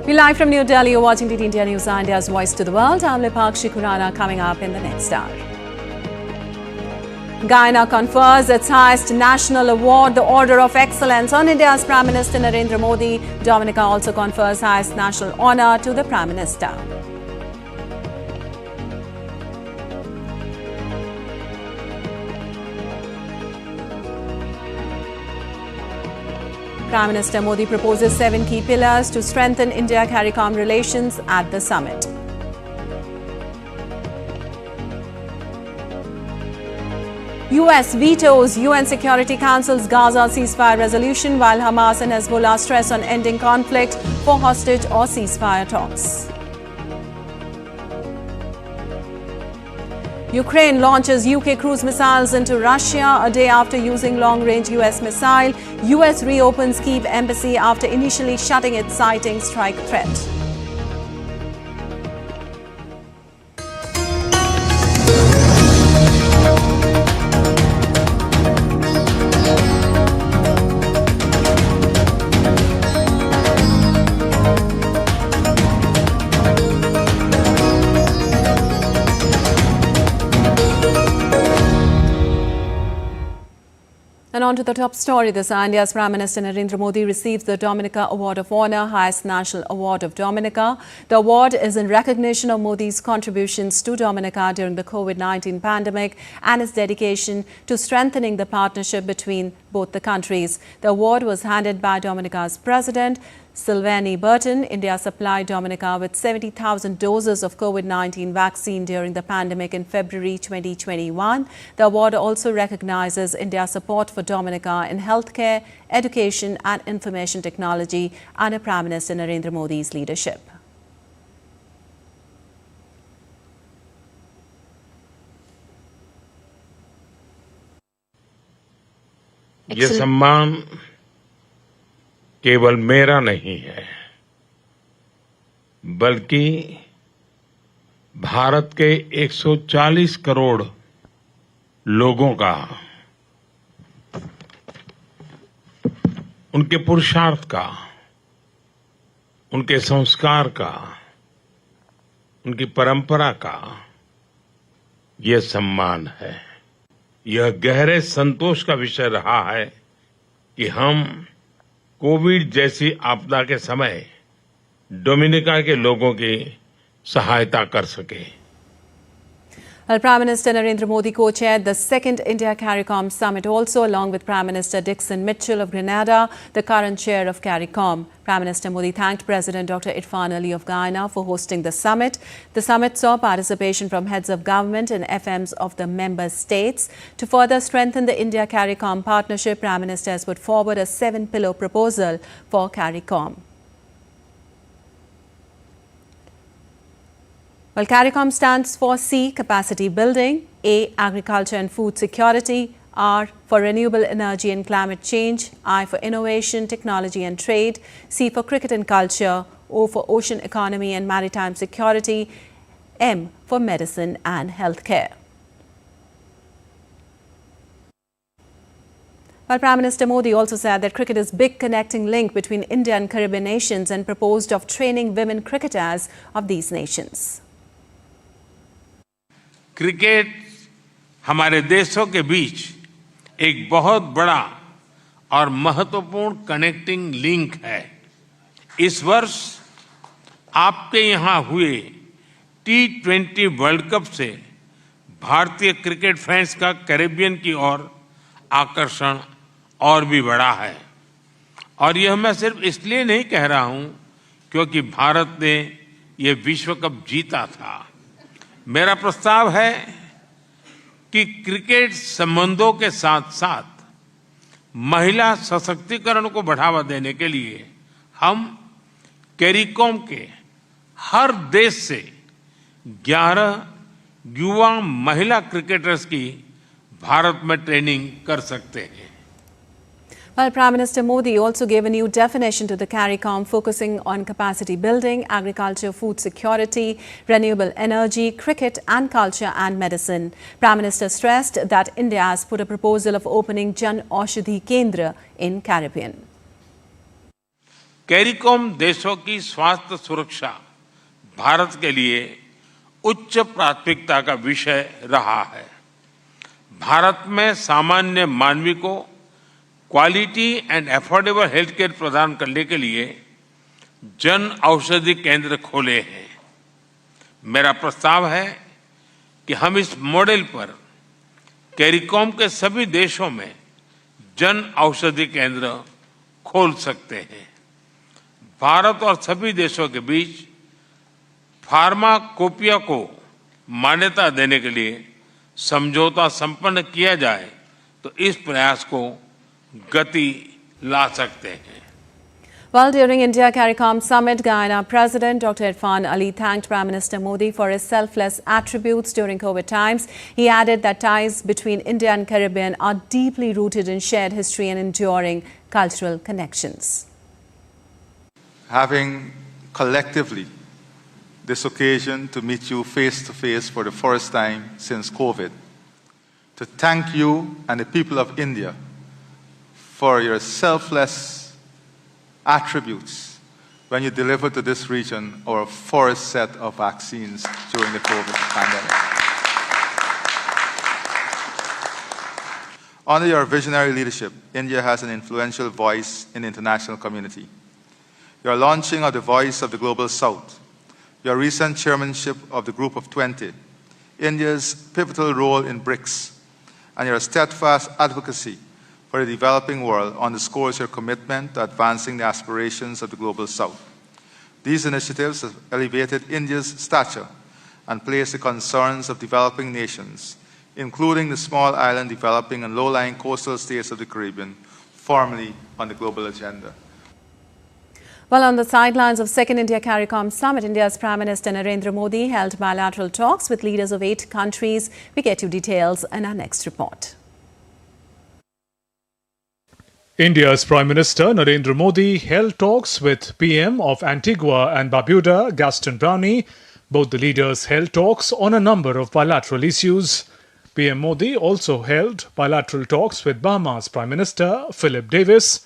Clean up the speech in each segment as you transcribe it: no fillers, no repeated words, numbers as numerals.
We're live from New Delhi. You're watching DT India News, India's voice to the world. I'm Lipakshi Khurana. Coming up in the next hour. Guyana confers its highest national award, the Order of Excellence, on India's Prime Minister Narendra Modi. Dominica also confers highest national honour to the Prime Minister. Prime Minister Modi proposes 7 key pillars to strengthen India-Caricom relations at the summit. US vetoes UN Security Council's Gaza ceasefire resolution, while Hamas and Hezbollah stress on ending conflict for hostage or ceasefire talks. Ukraine launches UK cruise missiles into Russia a day after using long-range US missile. US reopens Kyiv embassy after initially shutting it, citing strike threat. And on to the top story. This India's Prime Minister Narendra Modi receives the Dominica Award of Honour, highest national award of Dominica. The award is in recognition of Modi's contributions to Dominica during the COVID-19 pandemic and his dedication to strengthening the partnership between both the countries. The award was handed by Dominica's President Sylvanie Burton. India supplied Dominica with 70,000 doses of COVID-19 vaccine during the pandemic in February 2021. The award also recognizes India's support for Dominica in healthcare, education and information technology under Prime Minister Narendra Modi's leadership. ये सम्मान केवल मेरा नहीं है, बल्कि भारत के 140 करोड़ लोगों का, उनके पुरुषार्थ का, उनके संस्कार का, उनकी परंपरा का ये सम्मान है। यह गहरे संतोष का विषय रहा है कि हम कोविड जैसी आपदा के समय डोमिनिका के लोगों की सहायता कर सके। Well, Prime Minister Narendra Modi co-chaired the second India-Caricom Summit also, along with Prime Minister Dixon Mitchell of Grenada, the current chair of CARICOM. Prime Minister Modi thanked President Dr. Irfan Ali of Guyana for hosting the summit. The summit saw participation from heads of government and FMs of the member states. To further strengthen the India-Caricom partnership, Prime Minister has put forward a 7-pillar proposal for CARICOM. Well, CARICOM stands for C, capacity building, A, agriculture and food security, R, for renewable energy and climate change, I, for innovation, technology and trade, C, for cricket and culture, O, for ocean economy and maritime security, M, for medicine and healthcare. Well, Prime Minister Modi also said that cricket is a big connecting link between India and Caribbean nations and proposed of training women cricketers of these nations. Cricket हमारे देशों के बीच एक बहुत बड़ा और महत्वपूर्ण connecting link है। इस वर्ष आपके यहाँ हुए T20 वर्ल्ड कप से भारतीय क्रिकेट फैंस का कैरेबियन की ओर आकर्षण और भी बढ़ा है। और यह मैं सिर्फ इसलिए नहीं कह रहा हूँ क्योंकि भारत ने ये विश्व कप जीता था। मेरा प्रस्ताव है कि क्रिकेट संबंधों के साथ साथ महिला सशक्तिकरण को बढ़ावा देने के लिए हम कैरिकॉम के हर देश से 11 युवा महिला क्रिकेटर्स की भारत में ट्रेनिंग कर सकते हैं। Well, Prime Minister Modi also gave a new definition to the CARICOM, focusing on capacity building, agriculture, food security, renewable energy, cricket and culture and medicine. Prime Minister stressed that India has put a proposal of opening Jan Aushadhi Kendra in Caribbean. CARICOM देशों की स्वास्थ्य सुरक्षा भारत के लिए उच्च प्राथमिकता का विषय रहा है। भारत में सामान्य मानवी को quality and affordable health care प्रदान करने के लिए जन औषधि केंद्र खोले हैं। मेरा प्रस्ताव है कि हम इस मॉडल पर कैरिकॉम के सभी देशों में जन औषधि केंद्र खोल सकते हैं। भारत और सभी देशों के बीच फार्माकोपिया को मान्यता देने के लिए समझौता संपन्न किया जाए तो इस प्रयास को गति ला सकते हैं। Well, during India-Caricom Summit, Guyana President Dr. Irfan Ali thanked Prime Minister Modi for his selfless attributes during COVID times. He added that ties between India and Caribbean are deeply rooted in shared history and enduring cultural connections. Having collectively this occasion to meet you face to face for the first time since COVID, to thank you and the people of India for your selfless attributes when you delivered to this region our first set of vaccines during the COVID pandemic. Under your visionary leadership, India has an influential voice in the international community. Your launching of the Voice of the Global South, your recent chairmanship of the Group of 20, India's pivotal role in BRICS, and your steadfast advocacy for the developing world underscores your commitment to advancing the aspirations of the Global South. These initiatives have elevated India's stature and placed the concerns of developing nations, including the small island developing and low-lying coastal states of the Caribbean, firmly on the global agenda. Well, on the sidelines of second India-Caricom Summit, India's Prime Minister Narendra Modi held bilateral talks with leaders of 8 countries. We get you details in our next report. India's Prime Minister Narendra Modi held talks with PM of Antigua and Barbuda, Gaston Brownie. Both the leaders held talks on a number of bilateral issues. PM Modi also held bilateral talks with Bahamas Prime Minister Philip Davis.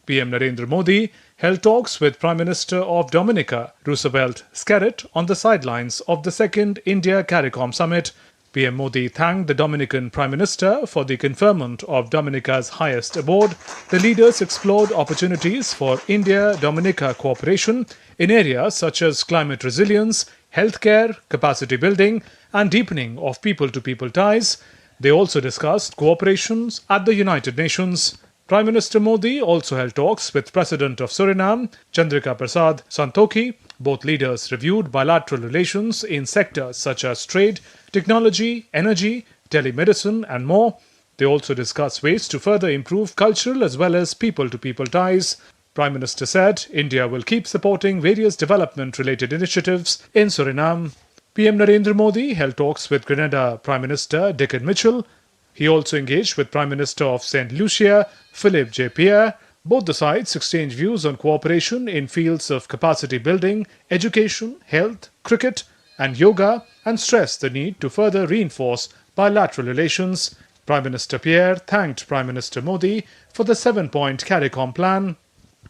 PM Narendra Modi held talks with Prime Minister of Dominica, Roosevelt Skerrit, on the sidelines of the second India-Caricom Summit. PM Modi thanked the Dominican Prime Minister for the conferment of Dominica's highest award. The leaders explored opportunities for India-Dominica cooperation in areas such as climate resilience, healthcare, capacity building, and deepening of people-to-people ties. They also discussed cooperations at the United Nations. Prime Minister Modi also held talks with President of Suriname, Chandrika Prasad Santokhi. Both leaders reviewed bilateral relations in sectors such as trade, technology, energy, telemedicine, and more. They also discussed ways to further improve cultural as well as people-to-people ties. Prime Minister said India will keep supporting various development-related initiatives in Suriname. PM Narendra Modi held talks with Grenada Prime Minister Dickon Mitchell. He also engaged with Prime Minister of St. Lucia, Philippe J. Pierre. Both the sides exchanged views on cooperation in fields of capacity building, education, health, cricket, and yoga, and stressed the need to further reinforce bilateral relations. Prime Minister Pierre thanked Prime Minister Modi for the 7-point CARICOM plan.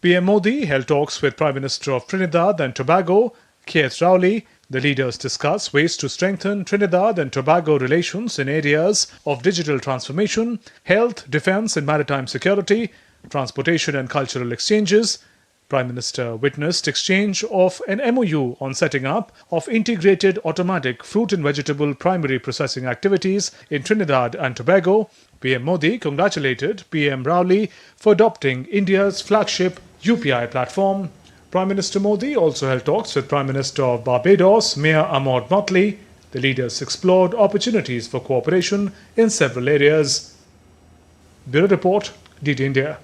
PM Modi held talks with Prime Minister of Trinidad and Tobago, Keith Rowley. The leaders discussed ways to strengthen Trinidad and Tobago relations in areas of digital transformation, health, defense and maritime security, transportation and cultural exchanges. Prime Minister witnessed exchange of an MOU on setting up of integrated automatic fruit and vegetable primary processing activities in Trinidad and Tobago. PM Modi congratulated PM Rowley for adopting India's flagship UPI platform. Prime Minister Modi also held talks with Prime Minister of Barbados, Mayor Ahmad Motley. The leaders explored opportunities for cooperation in several areas. Bureau Report, DD India.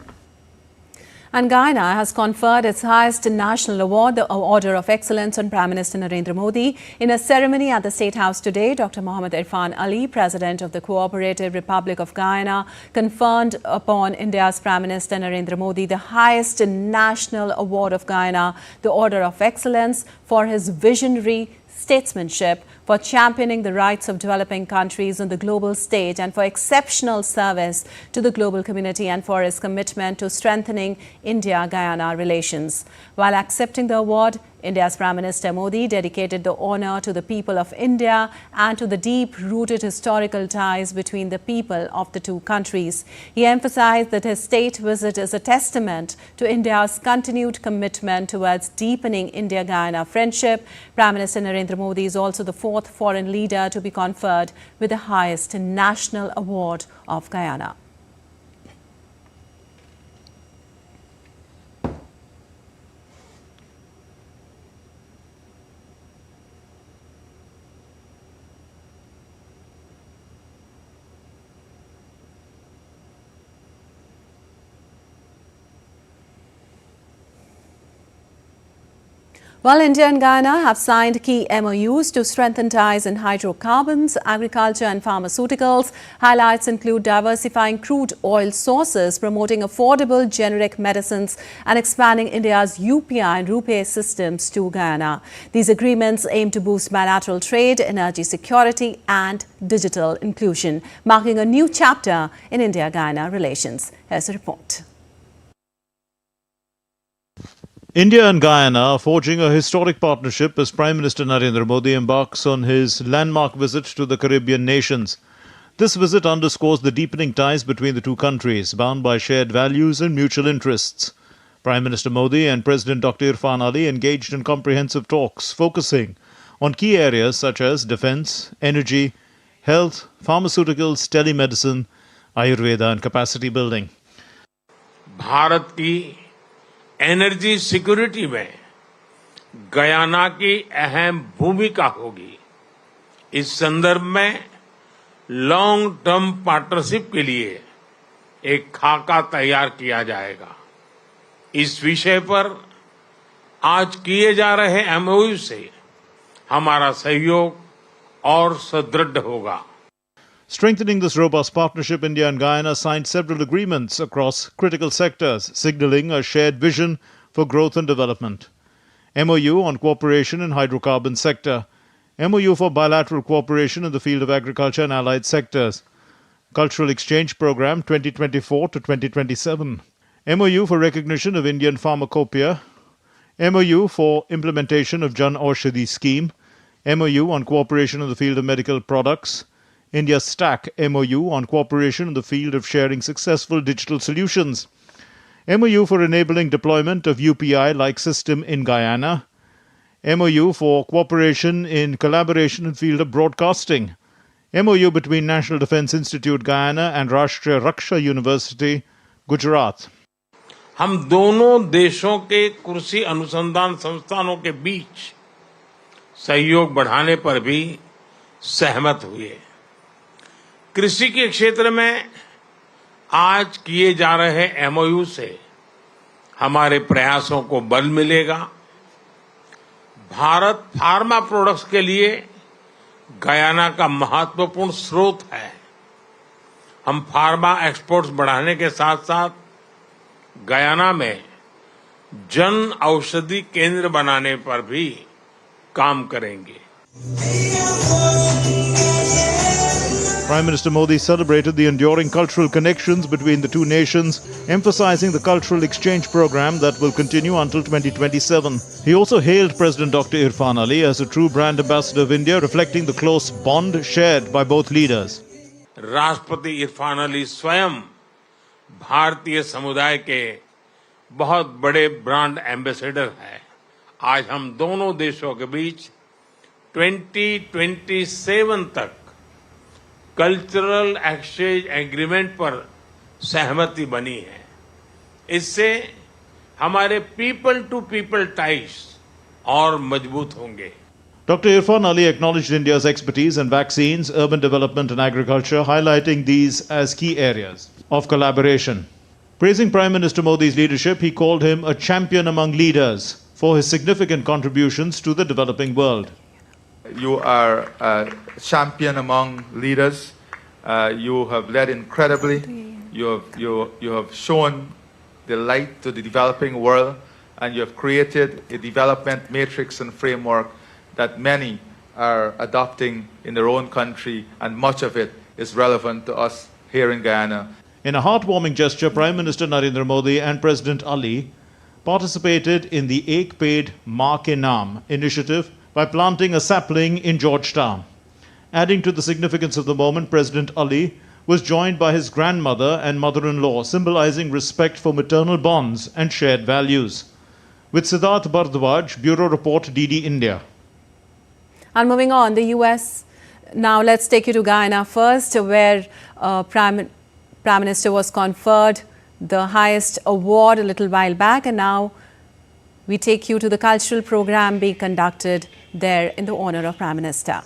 And Guyana has conferred its highest national award, the Order of Excellence, on Prime Minister Narendra Modi. In a ceremony at the State House today, Dr. Mohammad Irfan Ali, President of the Cooperative Republic of Guyana, conferred upon India's Prime Minister Narendra Modi the highest national award of Guyana, the Order of Excellence, for his visionary statesmanship, for championing the rights of developing countries on the global stage, and for exceptional service to the global community, and for his commitment to strengthening India-Guyana relations. While accepting the award, India's Prime Minister Modi dedicated the honour to the people of India and to the deep-rooted historical ties between the people of the two countries. He emphasised that his state visit is a testament to India's continued commitment towards deepening India-Guyana friendship. Prime Minister Narendra Modi is also the fourth foreign leader to be conferred with the highest national award of Guyana. While India and Guyana have signed key MOUs to strengthen ties in hydrocarbons, agriculture and pharmaceuticals, highlights include diversifying crude oil sources, promoting affordable generic medicines and expanding India's UPI and RuPay systems to Guyana. These agreements aim to boost bilateral trade, energy security and digital inclusion, marking a new chapter in India-Guyana relations. Here's a report. India and Guyana are forging a historic partnership as Prime Minister Narendra Modi embarks on his landmark visit to the Caribbean nations. This visit underscores the deepening ties between the two countries, bound by shared values and mutual interests. Prime Minister Modi and President Dr. Irfan Ali engaged in comprehensive talks focusing on key areas such as defence, energy, health, pharmaceuticals, telemedicine, Ayurveda and capacity building. Bharat की energy security में Guyana की अहम भूमिका होगी। इस संदर्भ में long term partnership के लिए एक खाका तैयार किया जाएगा। इस विषय पर आज किए जा रहे एमओयू से हमारा सहयोग और सुदृढ़ होगा। Strengthening this robust partnership, India and Guyana signed several agreements across critical sectors, signalling a shared vision for growth and development. MOU on cooperation in hydrocarbon sector, MOU for bilateral cooperation in the field of agriculture and allied sectors, Cultural Exchange Program 2024 to 2027, MOU for recognition of Indian pharmacopoeia, MOU for implementation of Jan Aushadhi scheme, MOU on cooperation in the field of medical products, India STAC MOU on cooperation in the field of sharing successful digital solutions, MOU for enabling deployment of UPI-like system in Guyana, MOU for cooperation in collaboration in field of broadcasting, MOU between National Defence Institute Guyana and Rashtriya Raksha University, Gujarat. हम दोनों देशों के कृषि अनुसंधान संस्थानों के बीच सहयोग बढ़ाने पर भी सहमत हुए। कृषि के क्षेत्र में आज किए जा रहे एमओयू से हमारे प्रयासों को बल मिलेगा। भारत फार्मा प्रोडक्ट्स के लिए गयाना का महत्वपूर्ण स्रोत है। हम फार्मा एक्सपोर्ट्स बढ़ाने के साथ-साथ गयाना में जन औषधि केंद्र बनाने पर भी काम करेंगे। Prime Minister Modi celebrated the enduring cultural connections between the two nations, emphasizing the cultural exchange program that will continue until 2027. He also hailed President Dr. Irfan Ali as a true brand ambassador of India, reflecting the close bond shared by both leaders. राष्ट्रपति इरफान अली स्वयं भारतीय समुदाय के बहुत बड़े brand ambassador हैं। आज हम दोनों देशों के बीच 2027 तक कल्चरल एक्सचेंज एग्रीमेंट पर सहमति बनी है। इससे हमारे पीपल टू पीपल टाइज और मजबूत होंगे। Dr. Irfan Ali acknowledged India's expertise in vaccines, urban development and agriculture, highlighting these as key areas of collaboration. Praising Prime Minister Modi's leadership, he called him a champion among leaders for his significant contributions to the developing world. You are a champion among leaders. You have led incredibly. You have shown the light to the developing world, and you have created a development matrix and framework that many are adopting in their own country, and much of it is relevant to us here in Guyana. In a heartwarming gesture, Prime Minister Narendra Modi and President Ali participated in the Ek Ped Maa Ke Naam initiative by planting a sapling in Georgetown. Adding to the significance of the moment, President Ali was joined by his grandmother and mother-in-law, symbolizing respect for maternal bonds and shared values. With Siddharth Bhardwaj, Bureau Report, DD India. And moving on, the US, now let's take you to Guyana first, where Prime Minister was conferred the highest award a little while back, and now we take you to the cultural program being conducted there in the honor of Prime Minister.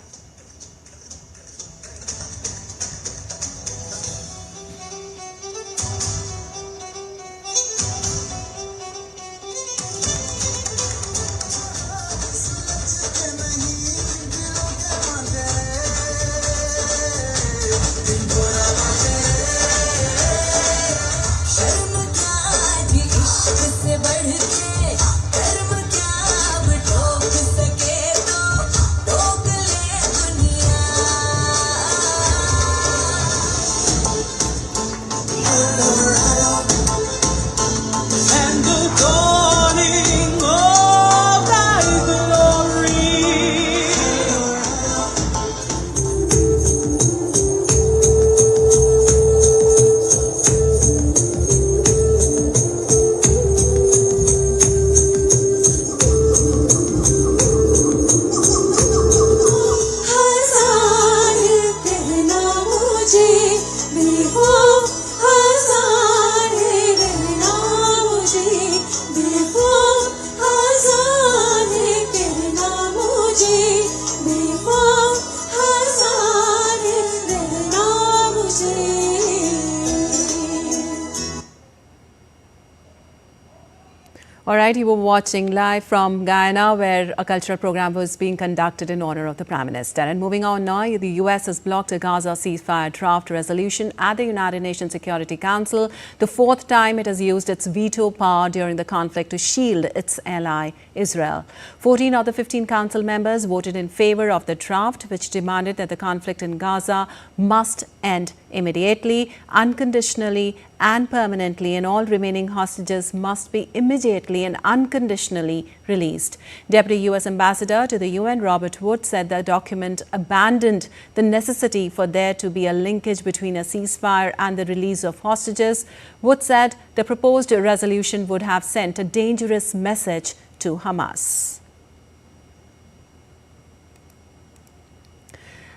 All right, you were watching live from Guyana, where a cultural program was being conducted in honor of the Prime Minister. And moving on now, the US has blocked a Gaza ceasefire draft resolution at the United Nations Security Council, the fourth time it has used its veto power during the conflict to shield its ally, Israel. 14 of the 15 council members voted in favor of the draft, which demanded that the conflict in Gaza must end immediately, unconditionally and permanently, and all remaining hostages must be immediately and unconditionally released. Deputy U.S. Ambassador to the UN, Robert Wood, said the document abandoned the necessity for there to be a linkage between a ceasefire and the release of hostages. Wood said the proposed resolution would have sent a dangerous message to Hamas.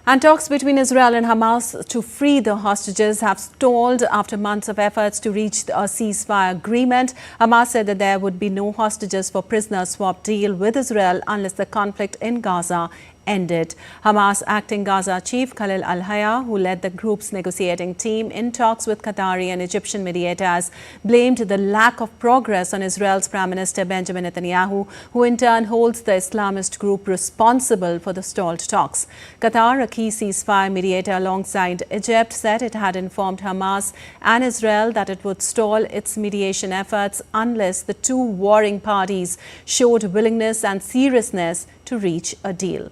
And talks between Israel and Hamas to free the hostages have stalled after months of efforts to reach a ceasefire agreement. Hamas said that there would be no hostages for prisoner swap deal with Israel unless the conflict in Gaza ended. Hamas acting Gaza chief Khalil al-Hayya, who led the group's negotiating team in talks with Qatari and Egyptian mediators, blamed the lack of progress on Israel's Prime Minister Benjamin Netanyahu, who in turn holds the Islamist group responsible for the stalled talks. Qatar, a key ceasefire mediator alongside Egypt, said it had informed Hamas and Israel that it would stall its mediation efforts unless the two warring parties showed willingness and seriousness to reach a deal.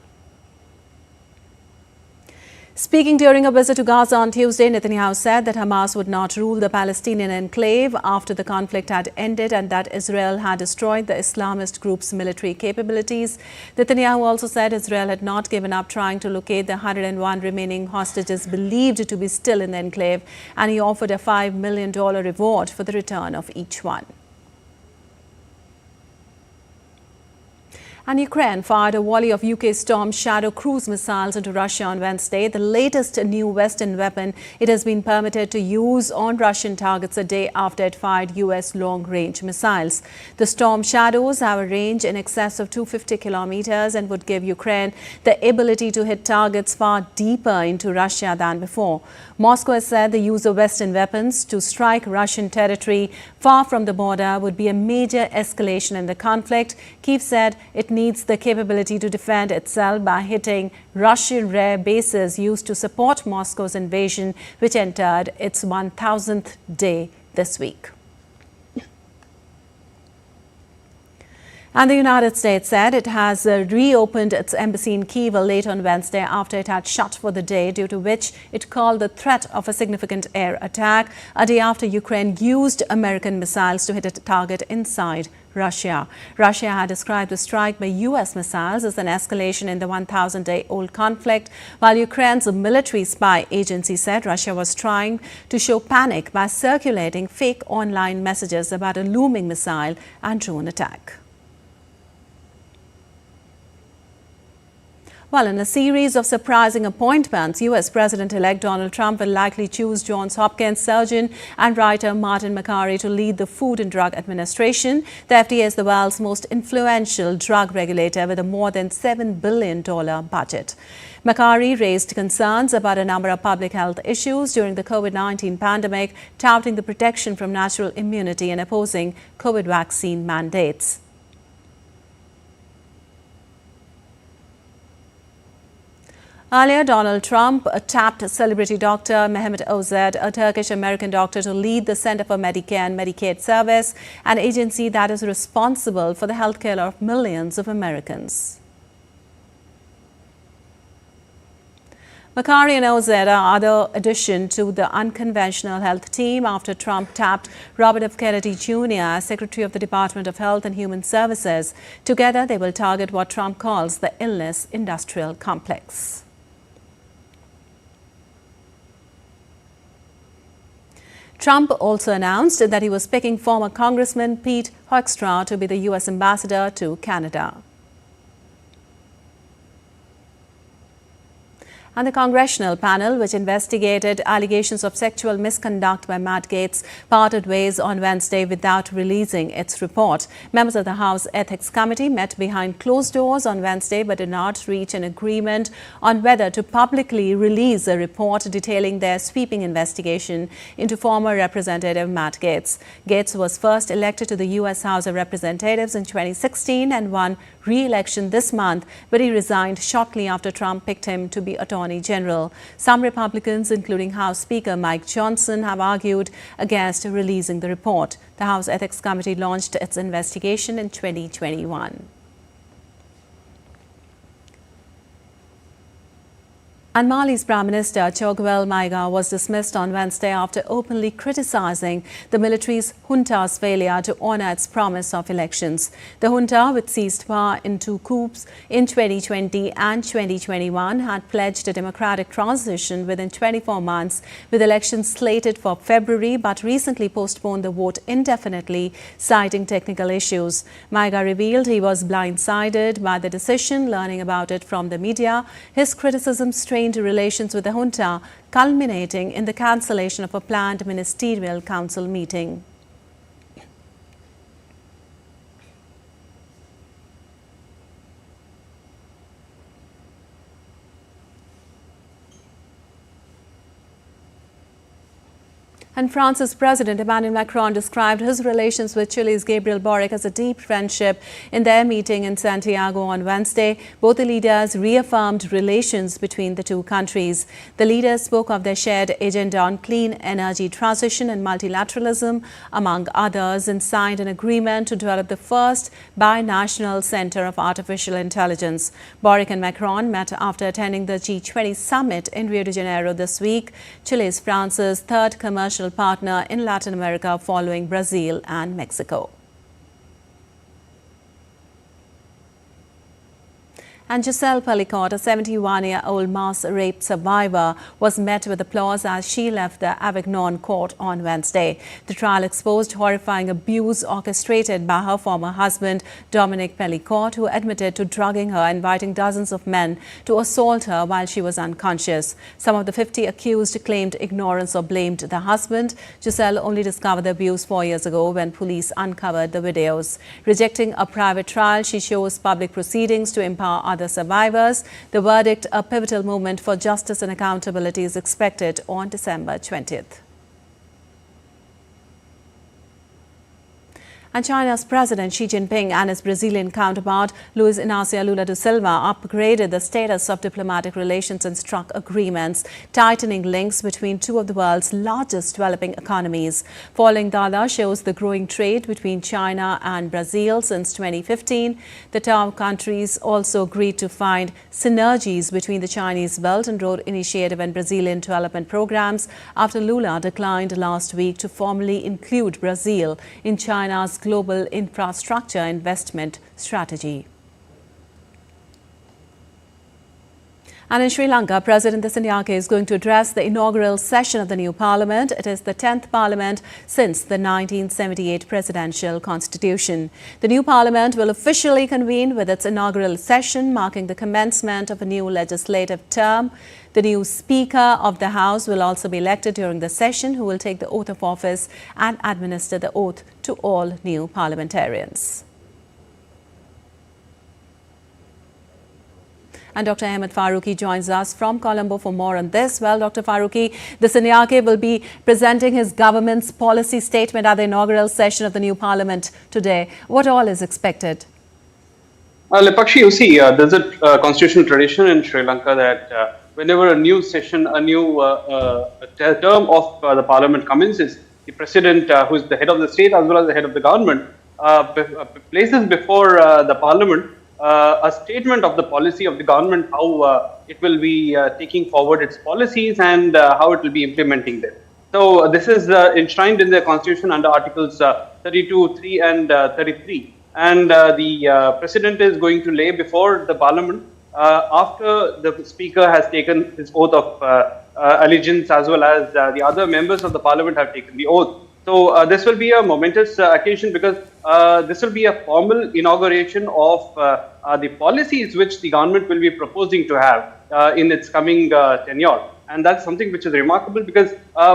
Speaking during a visit to Gaza on Tuesday, Netanyahu said that Hamas would not rule the Palestinian enclave after the conflict had ended and that Israel had destroyed the Islamist group's military capabilities. Netanyahu also said Israel had not given up trying to locate the 101 remaining hostages believed to be still in the enclave, and he offered a $5 million reward for the return of each one. And Ukraine fired a volley of UK Storm Shadow cruise missiles into Russia on Wednesday, the latest new Western weapon it has been permitted to use on Russian targets a day after it fired US long-range missiles. The Storm Shadows have a range in excess of 250 kilometers and would give Ukraine the ability to hit targets far deeper into Russia than before. Moscow has said the use of Western weapons to strike Russian territory far from the border would be a major escalation in the conflict. Kyiv said it needs the capability to defend itself by hitting Russian rare bases used to support Moscow's invasion, which entered its 1,000th day this week. And the United States said it has reopened its embassy in Kyiv late on Wednesday after it had shut for the day, due to which it called the threat of a significant air attack a day after Ukraine used American missiles to hit a target inside Russia. Russia had described the strike by U.S. missiles as an escalation in the 1,000-day-old conflict, while Ukraine's military spy agency said Russia was trying to show panic by circulating fake online messages about a looming missile and drone attack. Well, in a series of surprising appointments, U.S. President-elect Donald Trump will likely choose Johns Hopkins surgeon and writer Martin Makary to lead the Food and Drug Administration. The FDA is the world's most influential drug regulator with a more than $7 billion budget. Makary raised concerns about a number of public health issues during the COVID-19 pandemic, touting the protection from natural immunity and opposing COVID vaccine mandates. Earlier, Donald Trump tapped celebrity doctor Mehmet Oz, a Turkish-American doctor, to lead the Center for Medicare and Medicaid Service, an agency that is responsible for the health care of millions of Americans. Makary and Oz are other addition to the unconventional health team after Trump tapped Robert F. Kennedy Jr. as Secretary of the Department of Health and Human Services. Together, they will target what Trump calls the illness industrial complex. Trump also announced that he was picking former Congressman Pete Hoekstra to be the U.S. ambassador to Canada. And the congressional panel, which investigated allegations of sexual misconduct by Matt Gaetz, parted ways on Wednesday without releasing its report. Members of the House Ethics Committee met behind closed doors on Wednesday but did not reach an agreement on whether to publicly release a report detailing their sweeping investigation into former Representative Matt Gaetz. Gaetz was first elected to the U.S. House of Representatives in 2016 and won re-election this month, but he resigned shortly after Trump picked him to be Attorney General. Some Republicans, including House Speaker Mike Johnson, have argued against releasing the report. The House Ethics Committee launched its investigation in 2021. And Mali's Prime Minister Choguel Maïga was dismissed on Wednesday after openly criticizing the military's junta's failure to honor its promise of elections. The junta, which seized power in 2 coups in 2020 and 2021, had pledged a democratic transition within 24 months, with elections slated for February, but recently postponed the vote indefinitely, citing technical issues. Maïga revealed he was blindsided by the decision, learning about it from the media. His criticism strained relations with the junta, culminating in the cancellation of a planned ministerial council meeting. And France's President Emmanuel Macron described his relations with Chile's Gabriel Boric as a deep friendship in their meeting in Santiago on Wednesday. Both the leaders reaffirmed relations between the two countries. The leaders spoke of their shared agenda on clean energy transition and multilateralism, among others, and signed an agreement to develop the first binational center of artificial intelligence. Boric and Macron met after attending the G20 summit in Rio de Janeiro this week. Chile is France's third commercial partner in Latin America, following Brazil and Mexico. And Giselle Pellicot, a 71-year-old mass rape survivor, was met with applause as she left the Avignon court on Wednesday. The trial exposed horrifying abuse orchestrated by her former husband, Dominique Pellicot, who admitted to drugging her, inviting dozens of men to assault her while she was unconscious. Some of the 50 accused claimed ignorance or blamed the husband. Giselle only discovered the abuse 4 years ago when police uncovered the videos. Rejecting a private trial, she chose public proceedings to empower other survivors. The verdict, a pivotal moment for justice and accountability, is expected on December 20th. And China's President Xi Jinping and his Brazilian counterpart Luiz Inácio Lula da Silva upgraded the status of diplomatic relations and struck agreements, tightening links between two of the world's largest developing economies. Falling data shows the growing trade between China and Brazil since 2015. The two countries also agreed to find synergies between the Chinese Belt and Road Initiative and Brazilian development programs after Lula declined last week to formally include Brazil in China's global infrastructure investment strategy. And in Sri Lanka, President Dissanayake is going to address the inaugural session of the new parliament. It is the 10th parliament since the 1978 presidential constitution. The new parliament will officially convene with its inaugural session, marking the commencement of a new legislative term. The new Speaker of the House will also be elected during the session, who will take the oath of office and administer the oath to all new parliamentarians. And Dr. Ahmed Faruqi joins us from Colombo for more on this. Well, Dr. Faruqi, Dissanayake will be presenting his government's policy statement at the inaugural session of the new parliament today. What all is expected? Lepakshi, you see, there's a constitutional tradition in Sri Lanka that whenever a new session, a new term of the parliament commences, the president, who is the head of the state as well as the head of the government, places before the parliament a statement of the policy of the government, how it will be taking forward its policies and how it will be implementing them. So this is enshrined in the constitution under articles 32, 3 and 33. And the president is going to lay before the parliament after the speaker has taken his oath of allegiance, as well as the other members of the parliament have taken the oath. So this will be a momentous occasion, because this will be a formal inauguration of the policies which the government will be proposing to have in its coming tenure. And that's something which is remarkable, because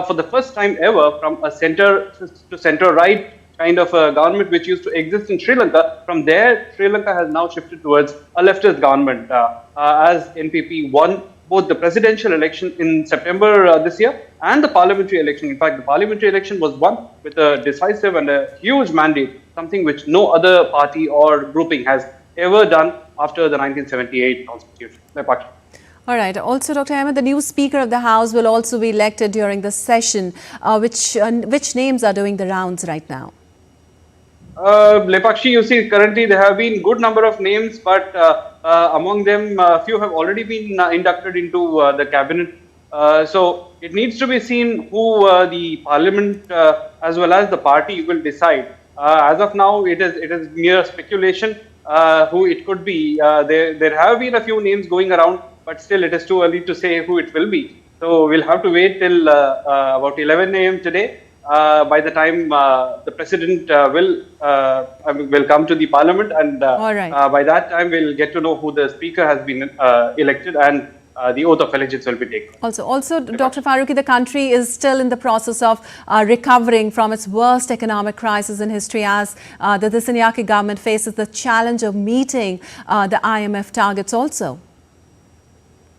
for the first time ever, from a center to center right kind of a government which used to exist in Sri Lanka, from there Sri Lanka has now shifted towards a leftist government, as NPP won both the presidential election in September this year and the parliamentary election. In fact, the parliamentary election was won with a decisive and a huge mandate, something which no other party or grouping has ever done after the 1978 constitution. All right. Also, Dr. Ahmed, the new Speaker of the House will also be elected during the session. Which names are doing the rounds right now? Lepakshi, you see, currently there have been good number of names, but among them, a few have already been inducted into the cabinet. So it needs to be seen who the parliament as well as the party will decide. As of now, it is mere speculation who it could be. There have been a few names going around, but still it is too early to say who it will be. So we'll have to wait till about 11 a.m. today. By the time the president will come to the parliament, and by that time we'll get to know who the speaker has been elected, and the oath of allegiance will be taken. Also, Dr. Faruqi, the country is still in the process of recovering from its worst economic crisis in history, as the Dissanayake government faces the challenge of meeting the IMF targets also.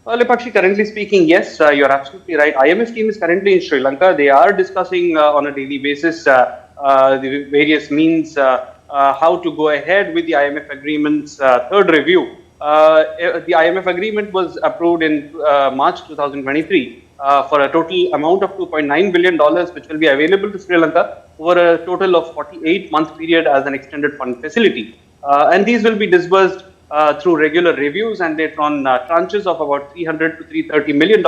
Lepakshi, currently speaking, yes, you're absolutely right. IMF team is currently in Sri Lanka. They are discussing on a daily basis the various means how to go ahead with the IMF agreement's third review. The IMF agreement was approved in March 2023 for a total amount of $2.9 billion, which will be available to Sri Lanka over a total of 48-month period as an extended fund facility. And these will be disbursed through regular reviews, and later on tranches of about $300 to $330 million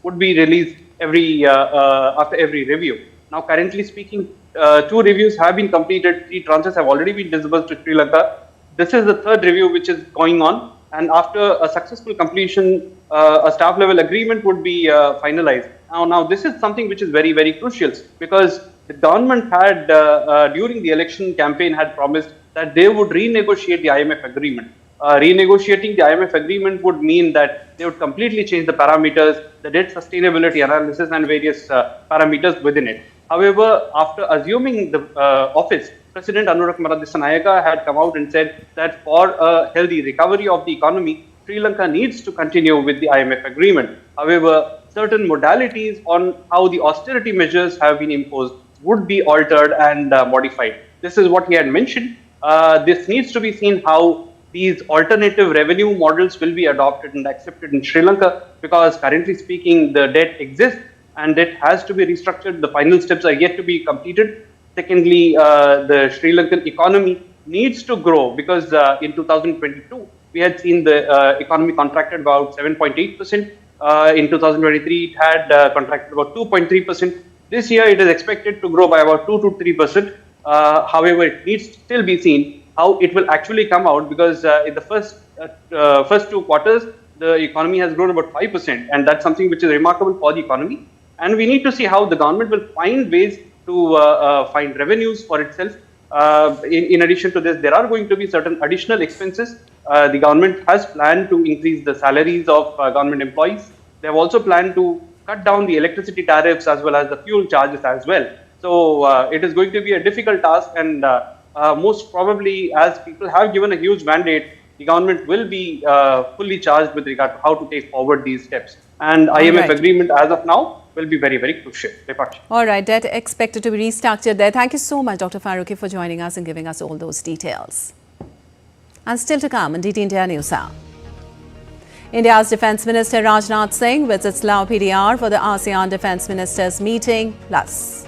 would be released after every review. Now, currently speaking, 2 reviews have been completed, 3 tranches have already been disbursed to Sri Lanka. This is the 3rd review which is going on, and after a successful completion, a staff level agreement would be finalized. Now this is something which is very, very crucial, because the government had during the election campaign had promised that they would renegotiate the IMF agreement. Renegotiating the IMF agreement would mean that they would completely change the parameters, the debt sustainability analysis, and various parameters within it. However, after assuming the office, President Anurakkumar Dissanayake had come out and said that for a healthy recovery of the economy, Sri Lanka needs to continue with the IMF agreement. However, certain modalities on how the austerity measures have been imposed would be altered and modified. This is what he had mentioned. This needs to be seen how these alternative revenue models will be adopted and accepted in Sri Lanka, because currently speaking, the debt exists and it has to be restructured. The final steps are yet to be completed. Secondly, the Sri Lankan economy needs to grow, because in 2022, we had seen the economy contracted about 7.8%. In 2023, it had contracted about 2.3%. This year, it is expected to grow by about 2 to 3%. However, it needs to still be seen how it will actually come out, because in the first 2 quarters, the economy has grown about 5%, and that's something which is remarkable for the economy. And we need to see how the government will find ways to find revenues for itself. In addition to this, there are going to be certain additional expenses. The government has planned to increase the salaries of government employees. They have also planned to cut down the electricity tariffs as well as the fuel charges as well. So it is going to be a difficult task, and most probably, as people have given a huge mandate, the government will be fully charged with regard to how to take forward these steps. And IMF agreement as of now will be very, very crucial. All right, debt expected to be restructured there. Thank you so much, Dr. Farooqi, for joining us and giving us all those details. And still to come on DT India News Hour. India's Defence Minister Rajnath Singh visits Lao PDR for the ASEAN Defence Ministers meeting, plus.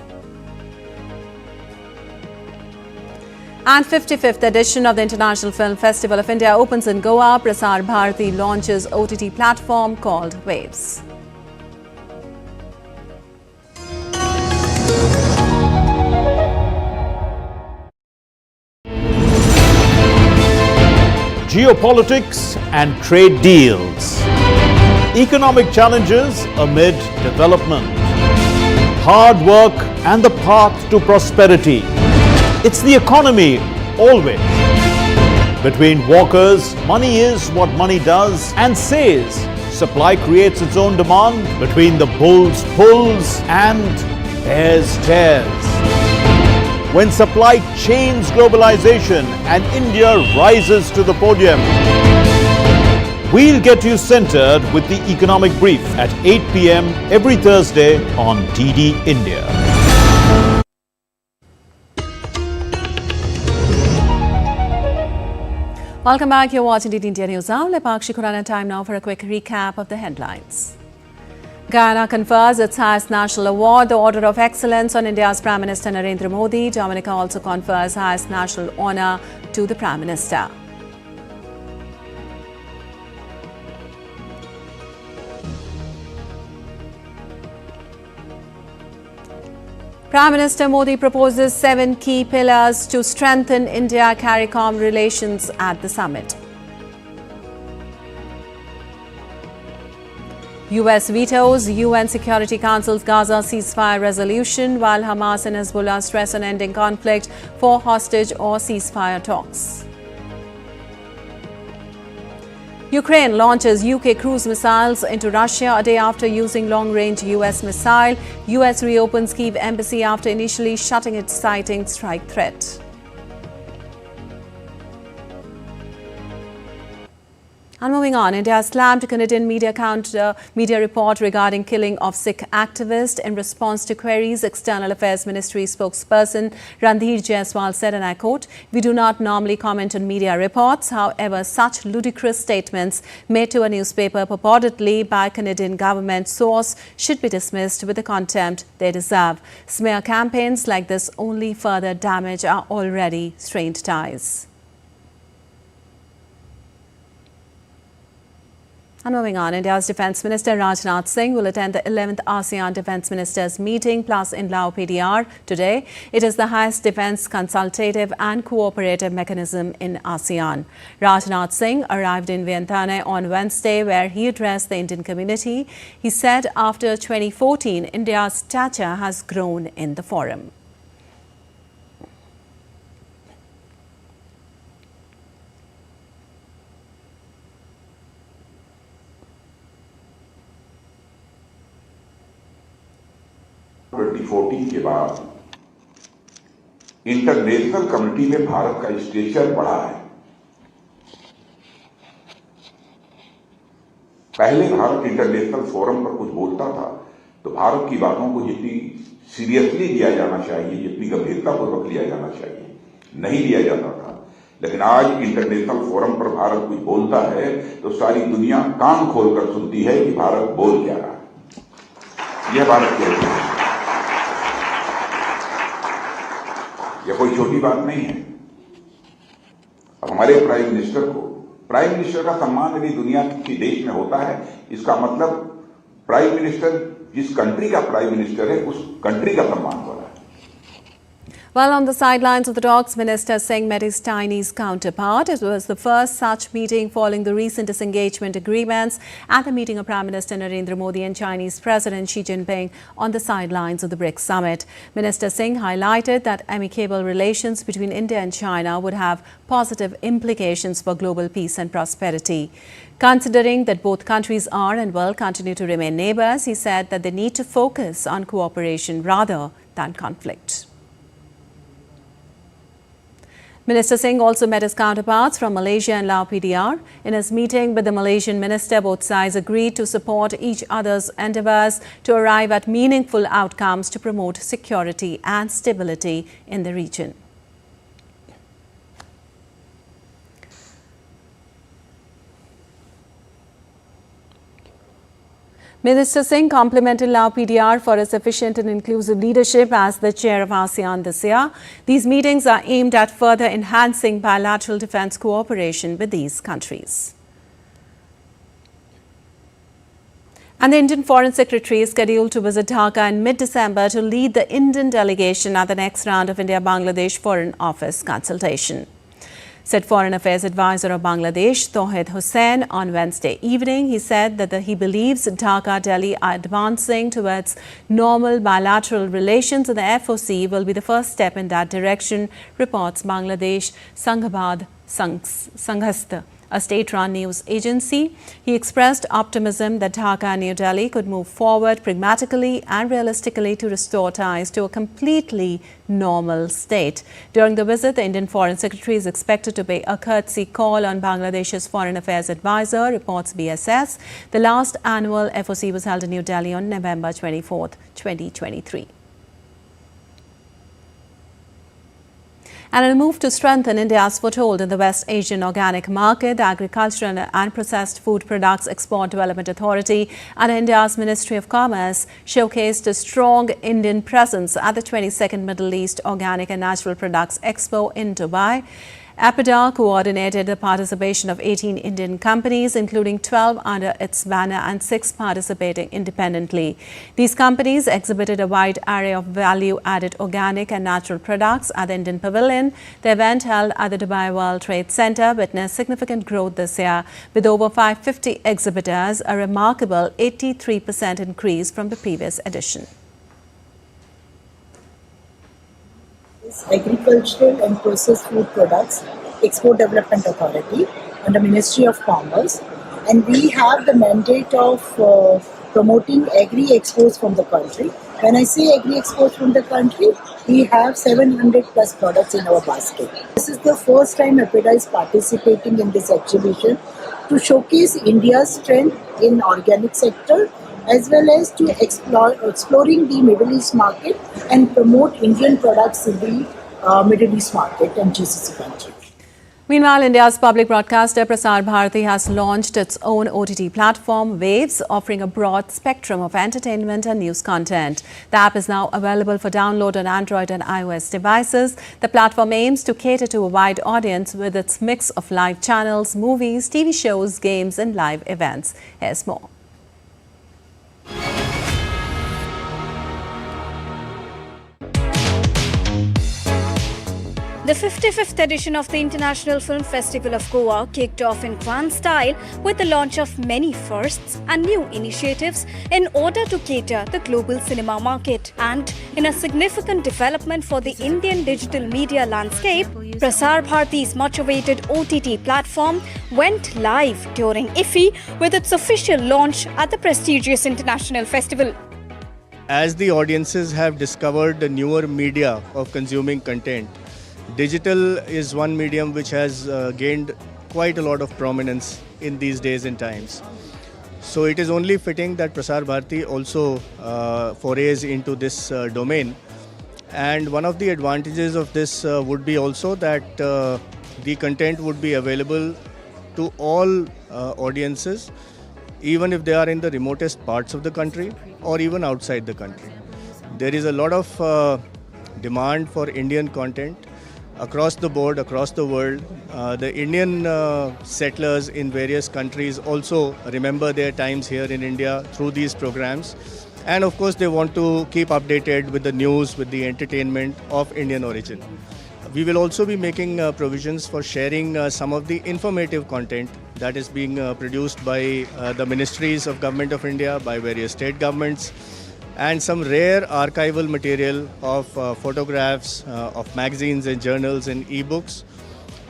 And 55th edition of the International Film Festival of India opens in Goa. Prasar Bharati launches OTT platform called Waves. Geopolitics and trade deals. Economic challenges amid development. Hard work and the path to prosperity. It's the economy, always. Between walkers, money is what money does and says. Supply creates its own demand. Between the bulls pulls and bears tears. When supply chains globalization and India rises to the podium. We'll get you centered with the economic brief at 8 p.m. every Thursday on DD India. Welcome back. You're watching DT India News Hour. Lepakshi Khurana time now for a quick recap of the headlines. Guyana confers its highest national award, the Order of Excellence, on India's Prime Minister Narendra Modi. Dominica also confers highest national honour to the Prime Minister. Prime Minister Modi proposes 7 key pillars to strengthen India-Caricom relations at the summit. US vetoes UN Security Council's Gaza ceasefire resolution, while Hamas and Hezbollah stress on ending conflict for hostage or ceasefire talks. Ukraine launches UK cruise missiles into Russia a day after using long-range US missile. US reopens Kyiv embassy after initially shutting it, citing strike threat. And moving on, India slammed Canadian media report regarding killing of Sikh activist. In response to queries, External Affairs Ministry spokesperson Randhir Jaiswal said, and I quote, "We do not normally comment on media reports. However, such ludicrous statements made to a newspaper purportedly by Canadian government source should be dismissed with the contempt they deserve. Smear campaigns like this only further damage our already strained ties." And moving on, India's Defence Minister Rajnath Singh will attend the 11th ASEAN Defence Ministers meeting plus in Lao PDR today. It is the highest defence consultative and cooperative mechanism in ASEAN. Rajnath Singh arrived in Vientiane on Wednesday, where he addressed the Indian community. He said after 2014, India's stature has grown in the forum. के बाद international community में भारत का stretcher बढ़ा है। पहले Bharat international forum पर कुछ बोलता था तो भारत की बातों को जितनी सीरियसली लिया जाना चाहिए, जितनी गंभीरतापूर्वक लिया जाना चाहिए, नहीं लिया जाता था। लेकिन आज इंटरनेशनल फोरम पर भारत कोई बोलता है तो सारी दुनिया कान खोलकर सुनती है कि भारत बोल क्या रहा है। यह भारत की है, यह कोई छोटी बात नहीं है। अब हमारे प्राइम मिनिस्टर का सम्मान यदि दुनिया किसी देश में होता है, इसका मतलब प्राइम मिनिस्टर जिस कंट्री का प्राइम मिनिस्टर है उस कंट्री का सम्मान हो रहा है। While on the sidelines of the talks, Minister Singh met his Chinese counterpart. It was the first such meeting following the recent disengagement agreements at the meeting of Prime Minister Narendra Modi and Chinese President Xi Jinping on the sidelines of the BRICS summit. Minister Singh highlighted that amicable relations between India and China would have positive implications for global peace and prosperity. Considering that both countries are and will continue to remain neighbours, he said that they need to focus on cooperation rather than conflict. Minister Singh also met his counterparts from Malaysia and Lao PDR. In his meeting with the Malaysian minister, both sides agreed to support each other's endeavours to arrive at meaningful outcomes to promote security and stability in the region. Minister Singh complimented Lao PDR for its efficient and inclusive leadership as the chair of ASEAN this year. These meetings are aimed at further enhancing bilateral defence cooperation with these countries. And the Indian Foreign Secretary is scheduled to visit Dhaka in mid-December to lead the Indian delegation at the next round of India-Bangladesh Foreign Office consultation. Said Foreign Affairs Advisor of Bangladesh, Tauhid Hussain, on Wednesday evening. He said that he believes Dhaka-Delhi are advancing towards normal bilateral relations and the FOC will be the first step in that direction, reports Bangladesh Sanghbad Sanghasta, a state-run news agency. He expressed optimism that Dhaka and New Delhi could move forward pragmatically and realistically to restore ties to a completely normal state. During the visit, the Indian Foreign Secretary is expected to pay a courtesy call on Bangladesh's Foreign Affairs Advisor, reports BSS. The last annual FOC was held in New Delhi on November 24, 2023. And in a move to strengthen India's foothold in the West Asian organic market, the Agricultural and Processed Food Products Export Development Authority and India's Ministry of Commerce showcased a strong Indian presence at the 22nd Middle East Organic and Natural Products Expo in Dubai. APIDA coordinated the participation of 18 Indian companies, including 12 under its banner and 6 participating independently. These companies exhibited a wide array of value-added organic and natural products at the Indian Pavilion. The event held at the Dubai World Trade Center witnessed significant growth this year, with over 550 exhibitors, a remarkable 83% increase from the previous edition. Agricultural and Processed Food Products Export Development Authority under Ministry of Commerce, and we have the mandate of promoting agri-exports from the country. When I say agri-exports from the country, we have 700 plus products in our basket. This is the first time APIDA is participating in this exhibition to showcase India's strength in organic sector, as well as to exploring the Middle East market and promote Indian products in the Middle East market and GCC countries. Meanwhile, India's public broadcaster Prasar Bharati has launched its own OTT platform, Waves, offering a broad spectrum of entertainment and news content. The app is now available for download on Android and iOS devices. The platform aims to cater to a wide audience with its mix of live channels, movies, TV shows, games and live events. Here's more. The 55th edition of the International Film Festival of Goa kicked off in grand style with the launch of many firsts and new initiatives in order to cater the global cinema market. And in a significant development for the Indian digital media landscape, Prasar Bharati's much-awaited OTT platform went live during IFFI with its official launch at the prestigious international festival. As the audiences have discovered the newer media of consuming content, digital is one medium which has gained quite a lot of prominence in these days and times. So it is only fitting that Prasar Bharati also forays into this domain And one of the advantages of this would be also that the content would be available to all audiences, even if they are in the remotest parts of the country or even outside the country. There is a lot of demand for Indian content across the board, across the world. The Indian settlers in various countries also remember their times here in India through these programs. And of course, they want to keep updated with the news, with the entertainment of Indian origin. We will also be making provisions for sharing some of the informative content that is being produced by the ministries of Government of India, by various state governments, and some rare archival material of photographs, of magazines and journals and e-books.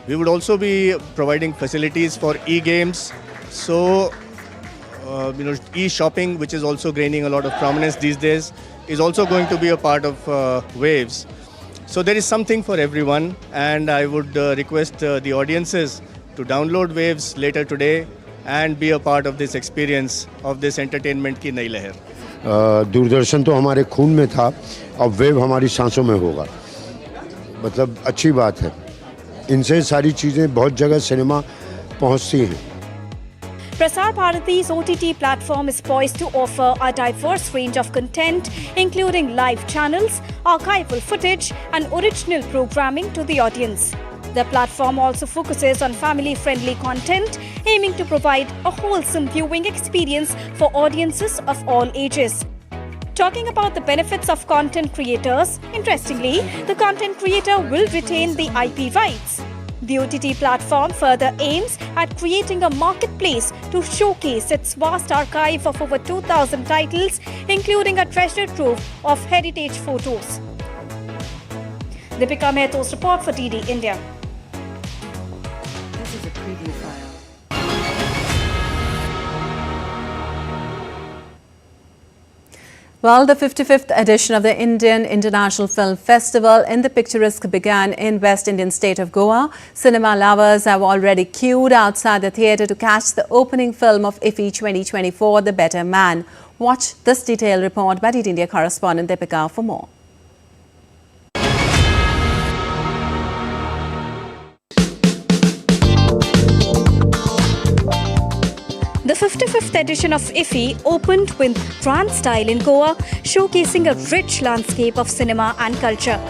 We would also be providing facilities for e-games. So, e-shopping, which is also gaining a lot of prominence these days, is also going to be a part of Waves. So there is something for everyone, and I would request the audiences to download Waves later today and be a part of this experience of this entertainment की नई लहर. दूरदर्शन तो हमारे खून में था, अब wave हमारी सांसों में होगा. मतलब अच्छी बात है. इनसे सारी चीज़ें बहुत जगह सिनेमा पहुंचती हैं. Prasar Bharati's OTT platform is poised to offer a diverse range of content, including live channels, archival footage, and original programming to the audience. The platform also focuses on family-friendly content, aiming to provide a wholesome viewing experience for audiences of all ages. Talking about the benefits of content creators, interestingly, the content creator will retain the IP rights. The OTT platform further aims at creating a marketplace to showcase its vast archive of over 2,000 titles, including a treasure trove of heritage photos. Deepika Mehto's report for DD India. This is a preview file. Well, the 55th edition of the Indian International Film Festival in the picturesque began in West Indian state of Goa. Cinema lovers have already queued outside the theatre to catch the opening film of IFFI 2024, The Better Man. Watch this detailed report by DD India correspondent Deepika for more. The 55th edition of IFFI opened with grand style in Goa, showcasing a rich landscape of cinema and culture.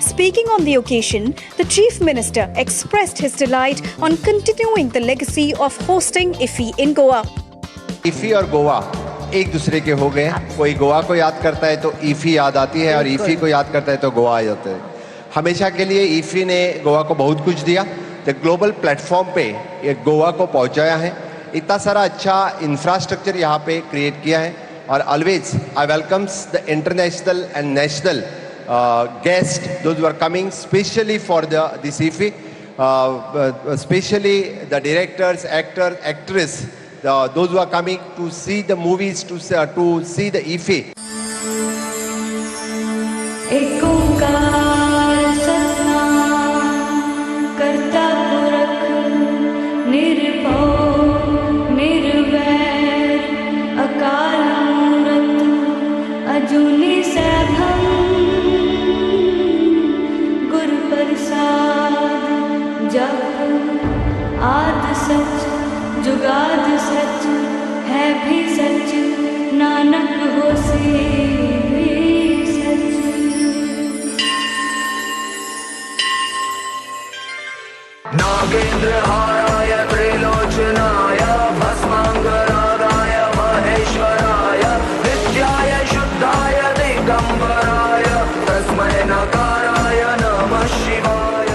Speaking on the occasion, the Chief Minister expressed his delight on continuing the legacy of hosting IFFI in Goa. IFFI और गोवा एक दूसरे के हो गए. कोई गोवा को याद करता है तो IFFI याद आती है और IFFI को याद करता है तो गोवा आ जाता है. हमेशा के लिए IFFI ने गोवा को बहुत कुछ दिया. तो ग्लोबल प्लेटफॉर्म पे ये गोवा को पहुंचाया है. इतना सारा अच्छा इंफ्रास्ट्रक्चर यहाँ पे क्रिएट किया है. और always I welcomes the international and national guests, those who are coming specially for this IFFI, especially the directors, actors, actresses, those who are coming to see the movies, to see the IFFI. जब आद सच जुगाद सच है भी सच नानक होसी भी सच। नागेन्द्रहाराय त्रिलोचनाय भस्मांगरागाय महेश्वराय नित्याय शुद्धाय दिगंबराय तस्मै नकाराय नमः शिवाय।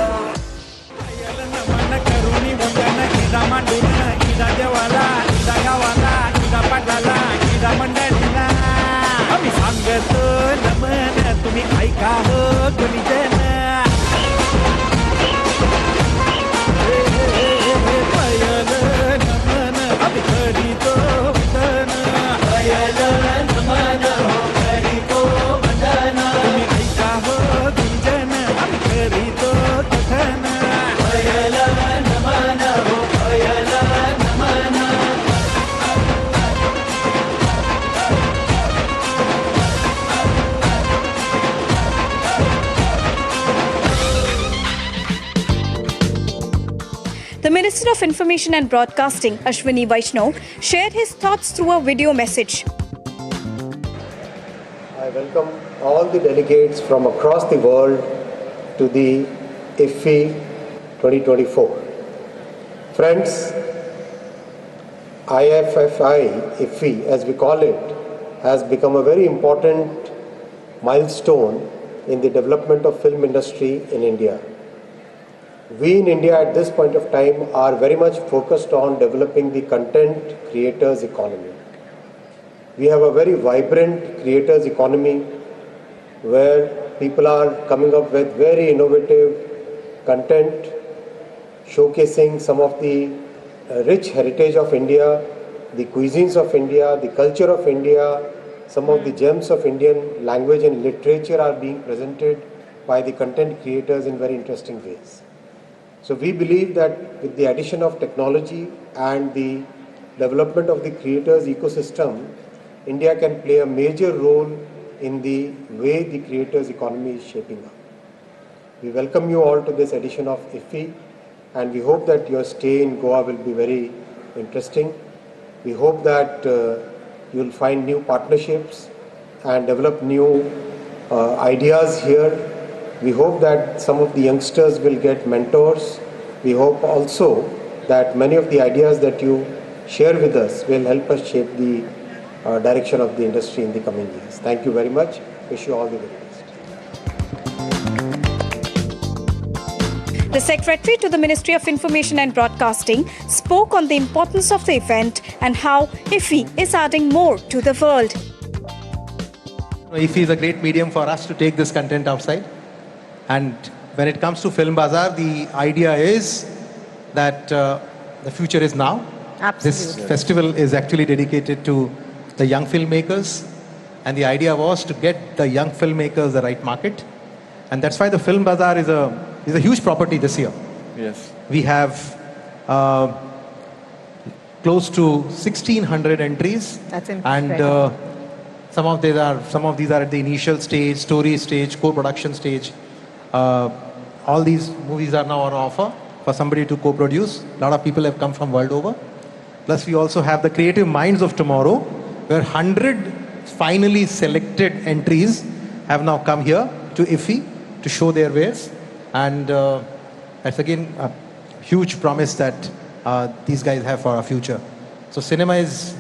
नमन करुणी वंदन इदा मांडून इदा देवाला इदा गावाला इदा पाटाला इदा मंडळीला आम्ही सांगतो नमन तुम्ही ऐका हो गुणीजन। पयल नमन आम्ही करीतो वंदन पयल नमन हो करीतो वंदन तुम्ही ऐका हो गुणीजन आम्ही करीतो कथन पयल नमन हो पयल नमन। The Minister of Information and Broadcasting, Ashwini Vaishnav, shared his thoughts through a video message. I welcome all the delegates from across the world to the IFFI 2024. Friends, IFFI, as we call it, has become a very important milestone in the development of film industry in India. We in India at this point of time are very much focused on developing the content creators economy. We have a very vibrant creators economy where people are coming up with very innovative content, showcasing some of the rich heritage of India, the cuisines of India, the culture of India, some of the gems of Indian language and literature are being presented by the content creators in very interesting ways. So we believe that with the addition of technology and the development of the creators ecosystem, India can play a major role in the way the creators economy is shaping up. We welcome you all to this edition of IFFI and we hope that your stay in Goa will be very interesting. We hope that you will find new partnerships and develop new ideas here. We hope that some of the youngsters will get mentors. We hope also that many of the ideas that you share with us will help us shape the direction of the industry in the coming years. Thank you very much. Wish you all the very best. The Secretary to the Ministry of Information and Broadcasting spoke on the importance of the event and how IFFI is adding more to the world. IFFI is a great medium for us to take this content outside. And when it comes to Film Bazaar, the idea is that the future is now. Absolutely. This festival is actually dedicated to the young filmmakers. And the idea was to get the young filmmakers the right market. And that's why the Film Bazaar is a huge property this year. Yes. We have close to 1,600 entries. That's incredible. And some of these are at the initial stage, story stage, co-production stage. All these movies are now on offer for somebody to co-produce. A lot of people have come from world over. Plus we also have the Creative Minds of Tomorrow, where 100 finally selected entries have now come here to IFFI to show their wares. And that's again a huge promise that these guys have for our future. So cinema is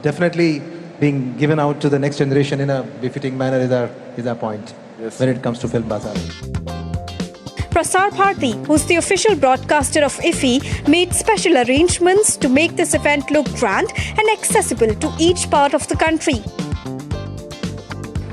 definitely being given out to the next generation in a befitting manner is our point. Yes. When it comes to Film Bazaar. Prasar Bharati, who's the official broadcaster of IFFI, made special arrangements to make this event look grand and accessible to each part of the country.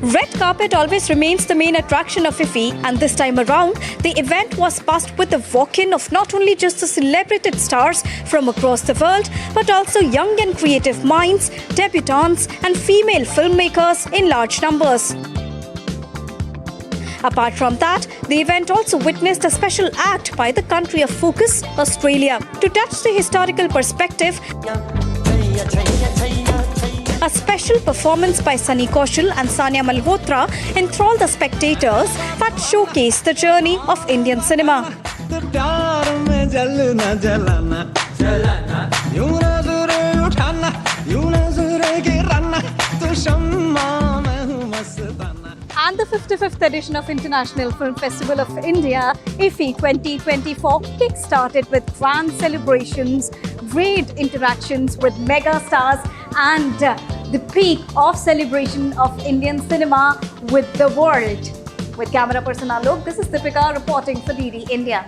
Red carpet always remains the main attraction of IFFI, and this time around, the event was passed with the walk-in of not only just the celebrated stars from across the world, but also young and creative minds, debutantes, and female filmmakers in large numbers. Apart from that, the event also witnessed a special act by the country of focus, Australia, to touch the historical perspective. A special performance by Sunny Kaushal and Sanya Malhotra enthralled the spectators that showcased the journey of Indian cinema. चलाना यूं नजरें उठाना यूं नजरें गिराना तो शम्मा मैं हूँ मस्ताना. And the 55th edition of International Film Festival of India, IFFI 2024, kick-started with grand celebrations, great interactions with mega stars and the peak of celebration of Indian cinema with the world. With camera person Alok, this is Deepika reporting for DD India.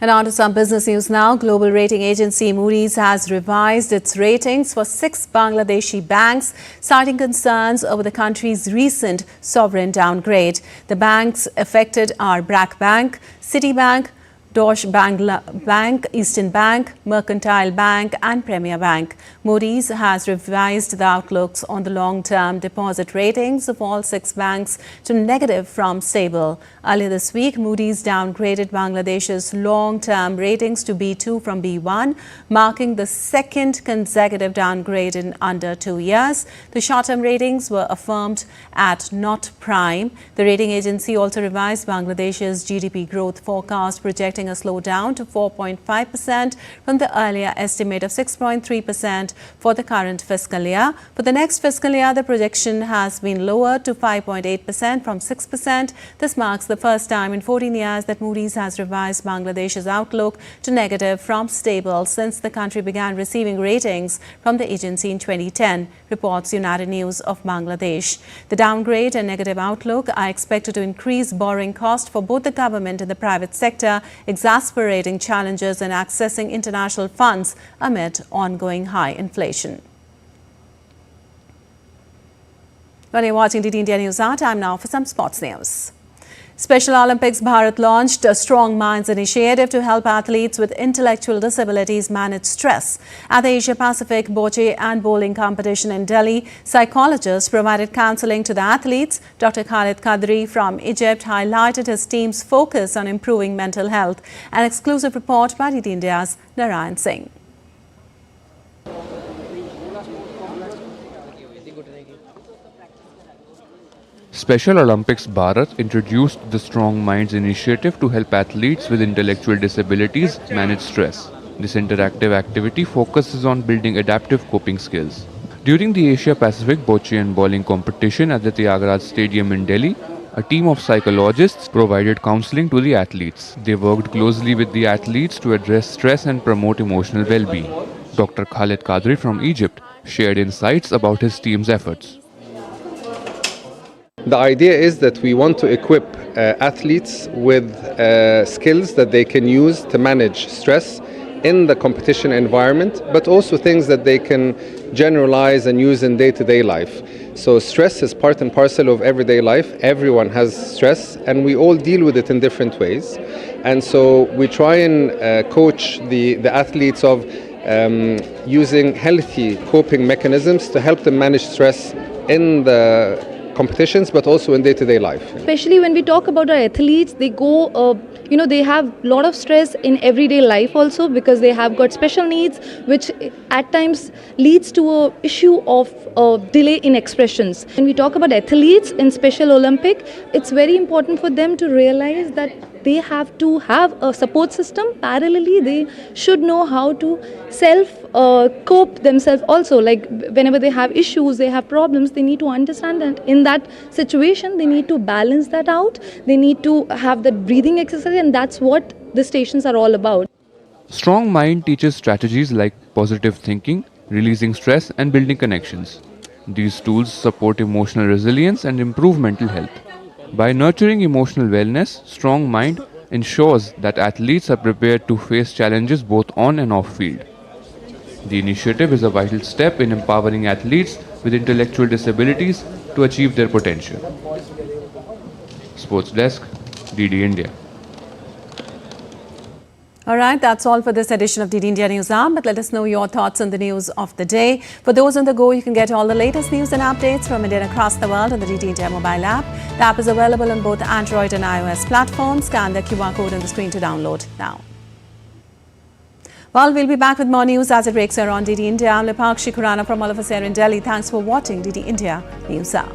And on to some business news now. Global rating agency Moody's has revised its ratings for 6 Bangladeshi banks, citing concerns over the country's recent sovereign downgrade. The banks affected are BRAC Bank, Citibank, Deutsche Bank, Eastern Bank, Mercantile Bank and Premier Bank. Moody's has revised the outlooks on the long-term deposit ratings of all 6 banks to negative from stable. Earlier this week, Moody's downgraded Bangladesh's long-term ratings to B2 from B1, marking the second consecutive downgrade in under 2 years. The short-term ratings were affirmed at not prime. The rating agency also revised Bangladesh's GDP growth forecast, projecting a slowdown to 4.5% from the earlier estimate of 6.3% for the current fiscal year. For the next fiscal year, the projection has been lowered to 5.8% from 6%. This marks the first time in 14 years that Moody's has revised Bangladesh's outlook to negative from stable since the country began receiving ratings from the agency in 2010, reports United News of Bangladesh. The downgrade and negative outlook are expected to increase borrowing costs for both the government and the private sector, exacerbating challenges in accessing international funds amid ongoing high inflation. Well, you're watching DD India News Hour. Time now for some sports news. Special Olympics Bharat launched a Strong Minds initiative to help athletes with intellectual disabilities manage stress. At the Asia Pacific Bocce and Bowling competition in Delhi, psychologists provided counseling to the athletes. Dr. Khalid Qadri from Egypt highlighted his team's focus on improving mental health. An exclusive report by DD India's Narayan Singh. Special Olympics Bharat introduced the Strong Minds initiative to help athletes with intellectual disabilities manage stress. This interactive activity focuses on building adaptive coping skills. During the Asia Pacific Bocce and Bowling competition at the Tyagaraja Stadium in Delhi, a team of psychologists provided counseling to the athletes. They worked closely with the athletes to address stress and promote emotional well-being. Dr. Khalid Qadri from Egypt shared insights about his team's efforts. The idea is that we want to equip athletes with skills that they can use to manage stress in the competition environment, but also things that they can generalize and use in day-to-day life. So stress is part and parcel of everyday life. Everyone has stress and we all deal with it in different ways. And so we try and coach the athletes of using healthy coping mechanisms to help them manage stress in the competitions, but also in day-to-day life. Especially when we talk about our athletes, they go, they have a lot of stress in everyday life also because they have got special needs, which at times leads to a issue of delay in expressions. When we talk about athletes in Special Olympic, it's very important for them to realize that they have to have a support system. Parallelly, they should know how to cope themselves also. Like whenever they have issues, they have problems, they need to understand that in that situation, they need to balance that out. They need to have that breathing exercise, and that's what the stations are all about. Strong Mind teaches strategies like positive thinking, releasing stress, and building connections. These tools support emotional resilience and improve mental health. By nurturing emotional wellness, Strong Mind ensures that athletes are prepared to face challenges both on and off field. The initiative is a vital step in empowering athletes with intellectual disabilities to achieve their potential. Sports Desk, DD India. All right, that's all for this edition of DD India News Hour, but let us know your thoughts on the news of the day. For those on the go, you can get all the latest news and updates from India and across the world on the DD India mobile app. The app is available on both Android and iOS platforms. Scan the QR code on the screen to download now. Well, we'll be back with more news as it breaks here on DD India. I'm Lipakshi Khurana from all of us here in Delhi. Thanks for watching DD India News Hour.